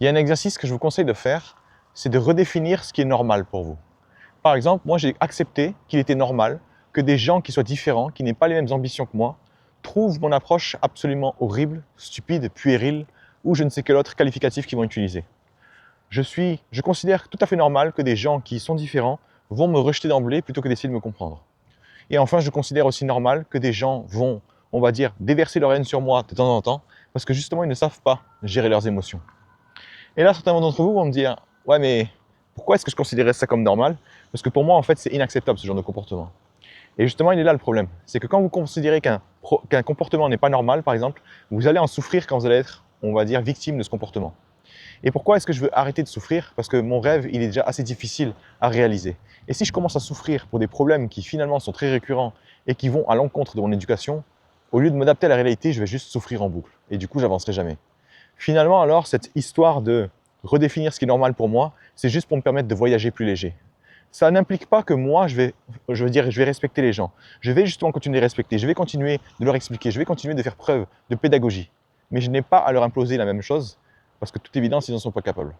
Il y a un exercice que je vous conseille de faire, c'est de redéfinir ce qui est normal pour vous. Par exemple, moi j'ai accepté qu'il était normal que des gens qui soient différents, qui n'aient pas les mêmes ambitions que moi, trouvent mon approche absolument horrible, stupide, puérile, ou je ne sais quel autre qualificatif qu'ils vont utiliser. Je considère tout à fait normal que des gens qui sont différents vont me rejeter d'emblée plutôt que d'essayer de me comprendre. Et enfin, je considère aussi normal que des gens vont, on va dire, déverser leur haine sur moi de temps en temps, parce que justement, ils ne savent pas gérer leurs émotions. Et là, certains d'entre vous vont me dire, ouais, mais pourquoi est-ce que je considérais ça comme normal? Parce que pour moi, en fait, c'est inacceptable ce genre de comportement. Et justement, il est là le problème. C'est que quand vous considérez qu'un comportement n'est pas normal, par exemple, vous allez en souffrir quand vous allez être, on va dire, victime de ce comportement. Et pourquoi est-ce que je veux arrêter de souffrir? Parce que mon rêve, il est déjà assez difficile à réaliser. Et si je commence à souffrir pour des problèmes qui finalement sont très récurrents et qui vont à l'encontre de mon éducation, au lieu de m'adapter à la réalité, je vais juste souffrir en boucle. Et du coup, j'avancerai jamais. Finalement, alors, cette histoire de redéfinir ce qui est normal pour moi, c'est juste pour me permettre de voyager plus léger. Ça n'implique pas que moi, je vais respecter les gens. Je vais justement continuer de les respecter. Je vais continuer de leur expliquer. Je vais continuer de faire preuve de pédagogie. Mais je n'ai pas à leur imposer la même chose parce que toute évidence, ils n'en sont pas capables.